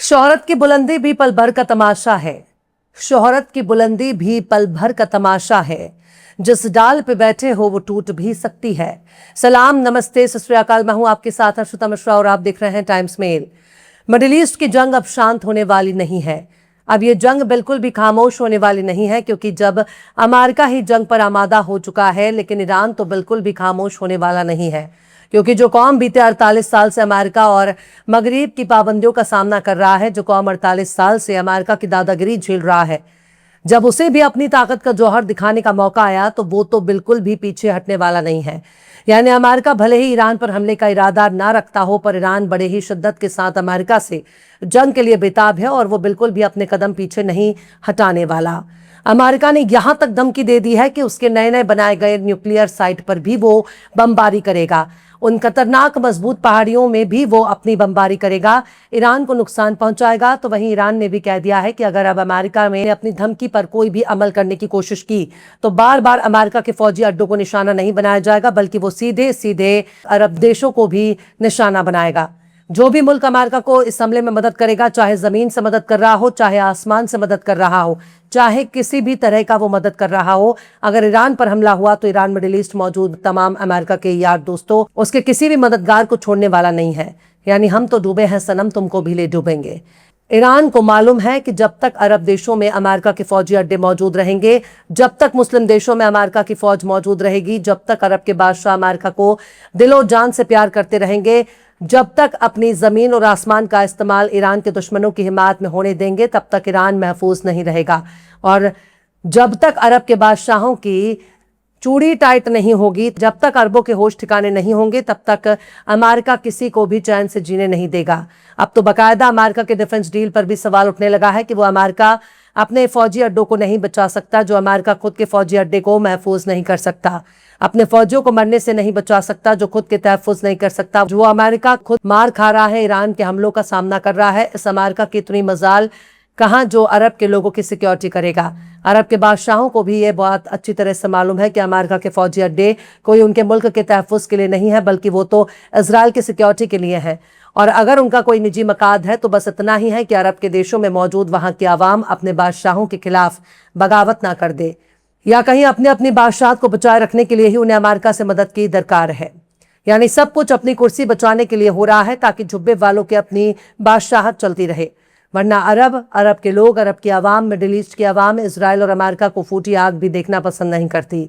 शोहरत की बुलंदी भी पल भर का तमाशा है। शोहरत की बुलंदी भी पल भर का तमाशा है। जिस डाल पे बैठे हो वो टूट भी सकती है। सलाम, नमस्ते, सत श्री अकाल। मैं हूं आपके साथ हर्षिता मिश्रा और आप देख रहे हैं टाइम्स मेल। मिडिल ईस्ट की जंग अब शांत होने वाली नहीं है। अब ये जंग बिल्कुल भी खामोश होने वाली नहीं है, क्योंकि जब अमेरिका ही जंग पर आमादा हो चुका है, लेकिन ईरान तो बिल्कुल भी खामोश होने वाला नहीं है। क्योंकि जो कौम बीते 48 साल से अमेरिका और मगरिब की पाबंदियों का सामना कर रहा है, जो कौम 48 साल से अमेरिका की दादागिरी झेल रहा है, जब उसे भी अपनी ताकत का जौहर दिखाने का मौका आया तो वो तो बिल्कुल भी पीछे हटने वाला नहीं है। यानी अमेरिका भले ही ईरान पर हमले का इरादा ना रखता हो, पर ईरान बड़े ही शिद्दत के साथ अमेरिका से जंग के लिए बेताब है और वो बिल्कुल भी अपने कदम पीछे नहीं हटाने वाला। अमेरिका ने यहां तक धमकी दे दी है कि उसके नए नए बनाए गए न्यूक्लियर साइट पर भी वो बमबारी करेगा। उन खतरनाक मजबूत पहाड़ियों में भी वो अपनी बमबारी करेगा, ईरान को नुकसान पहुंचाएगा। तो वहीं ईरान ने भी कह दिया है कि अगर अब अमेरिका में अपनी धमकी पर कोई भी अमल करने की कोशिश की तो बार बार अमेरिका के फौजी अड्डों को निशाना नहीं बनाया जाएगा, बल्कि वो सीधे सीधे अरब देशों को भी निशाना बनाएगा। जो भी मुल्क अमेरिका को इस हमले में मदद करेगा, चाहे जमीन से मदद कर रहा हो, चाहे आसमान से मदद कर रहा हो, चाहे किसी भी तरह का वो मदद कर रहा हो, अगर ईरान पर हमला हुआ तो ईरान मिडिल ईस्ट मौजूद तमाम अमेरिका के यार दोस्तों, उसके किसी भी मददगार को छोड़ने वाला नहीं है। यानी हम तो डूबे हैं सनम, तुमको भी ले डूबेंगे। ईरान को मालूम है कि जब तक अरब देशों में अमेरिका के फौजी अड्डे मौजूद रहेंगे, जब तक मुस्लिम देशों में अमेरिका की फौज मौजूद रहेगी, जब तक अरब के बादशाह अमेरिका को दिलो जान से प्यार करते रहेंगे, जब तक अपनी जमीन और आसमान का इस्तेमाल ईरान के दुश्मनों की हिमायत में होने देंगे, तब तक ईरान महफूज नहीं रहेगा। और जब तक अरब के बादशाहों की चूड़ी टाइट नहीं होगी, जब तक अरबों के होश ठिकाने नहीं होंगे, तब तक अमेरिका किसी को भी चैन से जीने नहीं देगा। अब तो बाकायदा अमेरिका के डिफेंस डील पर भी सवाल उठने लगा है कि वो अमेरिका अपने फौजी अड्डों को नहीं बचा सकता, जो अमेरिका खुद के फौजी अड्डे को महफूज नहीं कर सकता, अपने फौजियों को मरने से नहीं बचा सकता, जो खुद के तहफ़्फ़ुज़ नहीं कर सकता, जो अमेरिका खुद मार खा रहा है, ईरान के हमलों का सामना कर रहा है। इस अमेरिका की इतनी मजाल कहाँ जो अरब के लोगों की सिक्योरिटी करेगा। अरब के बादशाहों को भी ये बहुत अच्छी तरह से मालूम है कि अमेरिका के फौजी अड्डे कोई उनके मुल्क के तहफ़्फ़ुज़ के लिए नहीं है, बल्कि वो तो इजराइल की सिक्योरिटी के लिए है। और अगर उनका कोई निजी मकाद है तो बस इतना ही है कि अरब के देशों में मौजूद वहाँ की आवाम अपने बादशाहों के खिलाफ बगावत ना कर दे, या कहीं अपने अपनी बादशाहत को बचाए रखने के लिए ही उन्हें अमेरिका से मदद की दरकार है। यानी सब कुछ अपनी कुर्सी बचाने के लिए हो रहा है, ताकि जुब्बे वालों की अपनी बादशाहत चलती रहे। वरना अरब के लोग, अरब की आवाम, मिडिल ईस्ट की आवाम इजराइल और अमेरिका को फूटी आग भी देखना पसंद नहीं करती।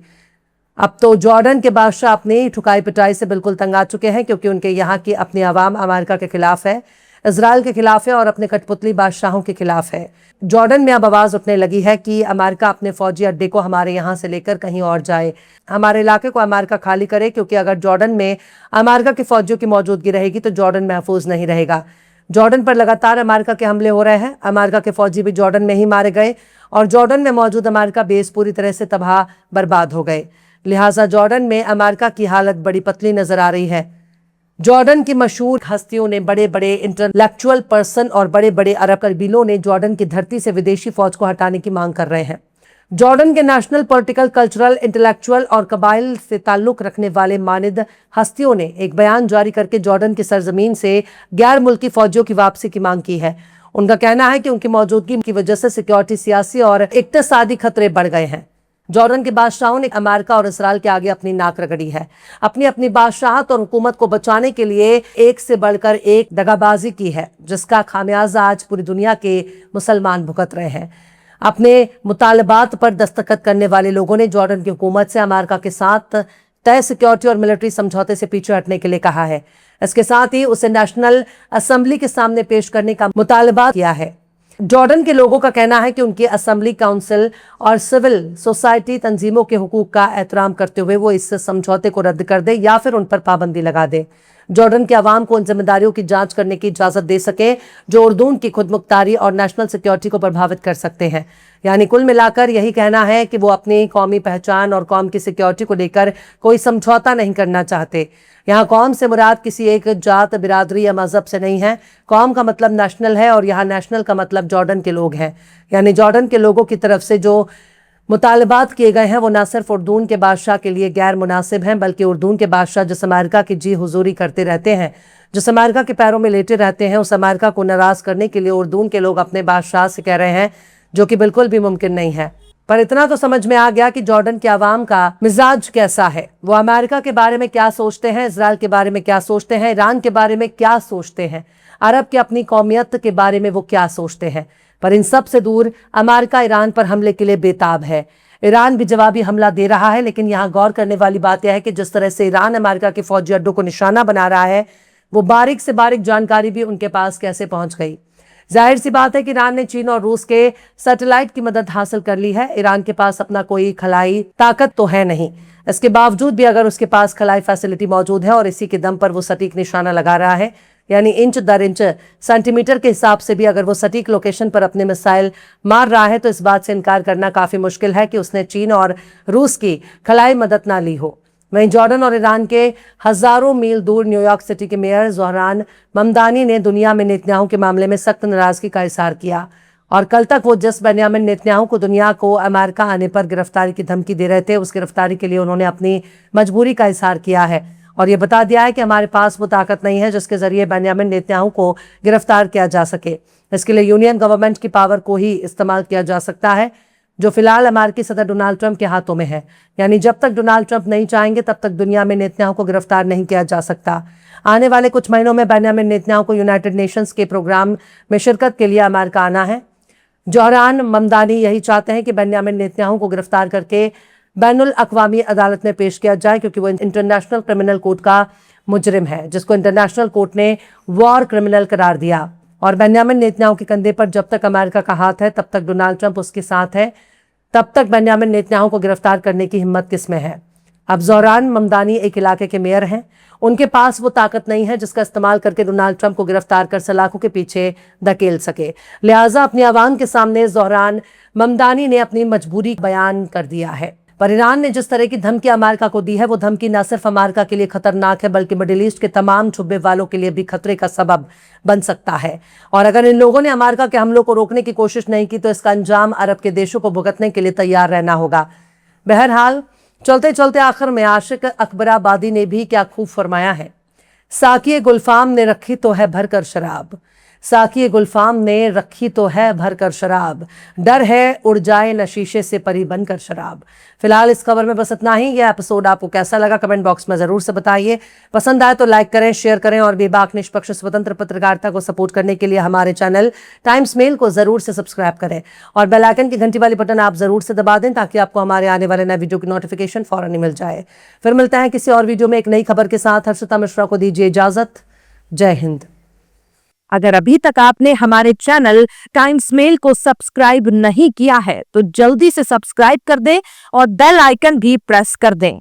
अब तो जॉर्डन के बादशाह अपनी ठुकाई पिटाई से बिल्कुल तंग आ चुके हैं, क्योंकि उनके यहाँ की अपनी आवाम अमेरिका के खिलाफ है, इजराइल के खिलाफ है और अपने कठपुतली बादशाहों के खिलाफ है। जॉर्डन में अब आवाज़ उठने लगी है कि अमेरिका अपने फौजी अड्डे को हमारे यहाँ से लेकर कहीं और जाए, हमारे इलाके को अमेरिका खाली करे, क्योंकि अगर जॉर्डन में अमेरिका के फौजियों की मौजूदगी रहेगी तो जॉर्डन महफूज नहीं रहेगा। जॉर्डन पर लगातार अमेरिका के हमले हो रहे हैं, अमेरिका के फौजी भी जॉर्डन में ही मारे गए और जॉर्डन में मौजूद अमेरिका बेस पूरी तरह से तबाह बर्बाद हो गए। लिहाजा जॉर्डन में अमेरिका की हालत बड़ी पतली नजर आ रही है। जॉर्डन की मशहूर हस्तियों ने, बड़े बड़े इंटेलेक्चुअल पर्सन और बड़े बड़े अरब कबीलों ने जॉर्डन की धरती से विदेशी फौज को हटाने की मांग कर रहे हैं। जॉर्डन के नेशनल, पॉलिटिकल, कल्चरल, इंटेलेक्चुअल और कबाइल से ताल्लुक रखने वाले मानिद हस्तियों ने एक बयान जारी करके जॉर्डन की सरजमीन से गैर मुल्की फौजियों की वापसी की मांग की है। उनका कहना है कि उनकी मौजूदगी की वजह से सिक्योरिटी, सियासी और इक्तिसादी खतरे बढ़ गए हैं। जॉर्डन के बादशाहों ने अमेरिका और इसराइल के आगे अपनी नाक रगड़ी है, अपनी अपनी बादशाहत और हुकूमत को बचाने के लिए एक से बढ़कर एक दगाबाजी की है, जिसका खामियाजा आज पूरी दुनिया के मुसलमान भुगत रहे हैं। अपने मुतालबात पर दस्तखत करने वाले लोगों ने जॉर्डन की हुकूमत से अमेरिका के साथ तय सिक्योरिटी और मिलिट्री समझौते से पीछे हटने के लिए कहा है। इसके साथ ही उसे नेशनल असेंबली के सामने पेश करने का मुतालबा किया है। जॉर्डन के लोगों का कहना है कि उनकी असेंबली, काउंसिल और सिविल सोसाइटी तंजीमों के हुकूक का एहतराम करते हुए वो इस समझौते को रद्द कर दे या फिर उन पर पाबंदी लगा दे। जॉर्डन के अवाम को उन जिम्मेदारियों की जांच करने की इजाजत दे सके जो उर्दून की खुद मुख्तारी और नेशनल सिक्योरिटी को प्रभावित कर सकते हैं। यानी कुल मिलाकर यही कहना है कि वो अपनी कौमी पहचान और कौम की सिक्योरिटी को लेकर कोई समझौता नहीं करना चाहते। यहाँ कौम से मुराद किसी एक जात, बिरादरी या मजहब से नहीं है। कौम का मतलब नेशनल है और यहाँ नेशनल का मतलब जॉर्डन के लोग हैं। यानी जॉर्डन के लोगों की तरफ से जो मुतालबात किए गए हैं वो न सिर्फ उर्दून के बादशाह के लिए गैर मुनासिब हैं, बल्कि उर्दून के बादशाह जिस अमेरिका की जी हुजूरी करते रहते हैं, जिस अमेरिका के पैरों में लेटे रहते हैं, उस अमेरिका को नाराज करने के लिए उर्दून के लोग अपने बादशाह से कह रहे हैं, जो कि बिल्कुल भी मुमकिन नहीं है। पर इतना तो समझ में आ गया कि जॉर्डन के आवाम का मिजाज कैसा है, वो अमेरिका के बारे में क्या सोचते हैं, इजराइल के बारे में क्या सोचते हैं, ईरान के बारे में क्या सोचते हैं, अरब की अपनी कौमियत के बारे में वो क्या सोचते हैं। पर इन सब से दूर अमेरिका ईरान पर हमले के लिए बेताब है। ईरान भी जवाबी हमला दे रहा है, लेकिन यहाँ गौर करने वाली बात यह है कि जिस तरह से ईरान अमेरिका के फौजी अड्डों को निशाना बना रहा है, वो बारीक से बारीक जानकारी भी उनके पास कैसे पहुंच गई। जाहिर सी बात है कि ईरान ने चीन और रूस के सैटेलाइट की मदद हासिल कर ली है। ईरान के पास अपना कोई खलाई ताकत तो है नहीं, इसके बावजूद भी अगर उसके पास खलाई फैसिलिटी मौजूद है और इसी के दम पर वो सटीक निशाना लगा रहा है, यानी इंच दर इंच सेंटीमीटर के हिसाब से भी अगर वो सटीक लोकेशन पर अपने मिसाइल मार रहा है, तो इस बात से इनकार करना काफी मुश्किल है कि उसने चीन और रूस की खलाई मदद ना ली हो। वहीं जॉर्डन और ईरान के हजारों मील दूर न्यूयॉर्क सिटी के मेयर जोहरान ममदानी ने दुनिया में नेतन्याहू के मामले में सख्त नाराजगी का इजहार किया। और कल तक वो जिस बेंयामिन नेतन्याहू को दुनिया को अमेरिका आने पर गिरफ्तारी की धमकी दे रहे थे, उस गिरफ्तारी के लिए उन्होंने अपनी मजबूरी का इजहार किया है और ये बता दिया है कि हमारे पास वो ताकत नहीं है जिसके जरिए बेंयामिन नेतन्याहू को गिरफ्तार किया जा सके। इसके लिए यूनियन गवर्नमेंट की पावर को ही इस्तेमाल किया जा सकता है, जो फिलहाल अमेरिकी सदर डोनाल्ड ट्रंप के हाथों में है। यानी जब तक डोनाल्ड ट्रंप नहीं चाहेंगे, तब तक दुनिया में नेतन्याहू को गिरफ्तार नहीं किया जा सकता। आने वाले कुछ महीनों में बेंयामिन नेतन्याहू को यूनाइटेड नेशंस के प्रोग्राम में शिरकत के लिए अमेरिका आना है। जोहरान ममदानी यही चाहते हैं कि बेंयामिन नेतन्याहू को गिरफ्तार करके बैनुल अक़वामी अदालत में पेश किया जाए, क्योंकि वो इंटरनेशनल क्रिमिनल कोर्ट का मुजरिम है, जिसको इंटरनेशनल कोर्ट ने वॉर क्रिमिनल करार दिया। और बेंयामिन नेतन्याहू के कंधे पर जब तक अमेरिका का हाथ है, तब तक डोनाल्ड ट्रंप उसके साथ है, तब तक बेंयामिन नेतन्याहू को गिरफ्तार करने की हिम्मत किसमें है। अब जोहरान ममदानी एक इलाके के मेयर हैं, उनके पास वो ताकत नहीं है जिसका इस्तेमाल करके डोनाल्ड ट्रंप को गिरफ्तार कर सलाखों के पीछे धकेल सके। लिहाजा अपनी आवाम के सामने जोहरान ममदानी ने अपनी मजबूरी बयान कर दिया है। पर ईरान ने जिस तरह की धमकी अमेरिका को दी है, वो धमकी न सिर्फ अमेरिका के लिए खतरनाक है, बल्कि मिडिल ईस्ट के तमाम छुपे वालों के लिए भी खतरे का सबब बन सकता है। और अगर इन लोगों ने अमेरिका के हमलों को रोकने की कोशिश नहीं की, तो इसका अंजाम अरब के देशों को भुगतने के लिए तैयार रहना होगा। बहरहाल चलते चलते आखिर में आशिक अकबराबादी ने भी क्या खूब फरमाया है। साकिए गुलफाम ने रखी तो है भरकर शराब, साकिए गुलफाम ने रखी तो है भरकर शराब, डर है उड़ जाए न शीशे से परी बनकर शराब। फिलहाल इस खबर में बस इतना ही। यह एपिसोड आपको कैसा लगा कमेंट बॉक्स में जरूर से बताइए। पसंद आए तो लाइक करें, शेयर करें और बेबाक निष्पक्ष स्वतंत्र पत्रकारिता को सपोर्ट करने के लिए हमारे चैनल टाइम्स मेल को जरूर से सब्सक्राइब करें और बेल आइकन की घंटी वाली बटन आप जरूर से दबा दें, ताकि आपको हमारे आने वाले नए वीडियो की नोटिफिकेशन फौरन ही मिल जाए। फिर मिलते हैं किसी और वीडियो में एक नई खबर के साथ। हर्षिता मिश्रा को दीजिए इजाजत। जय हिंद। अगर अभी तक आपने हमारे चैनल टाइम्स मेल को सब्सक्राइब नहीं किया है, तो जल्दी से सब्सक्राइब कर दें और बेल आइकन भी प्रेस कर दें।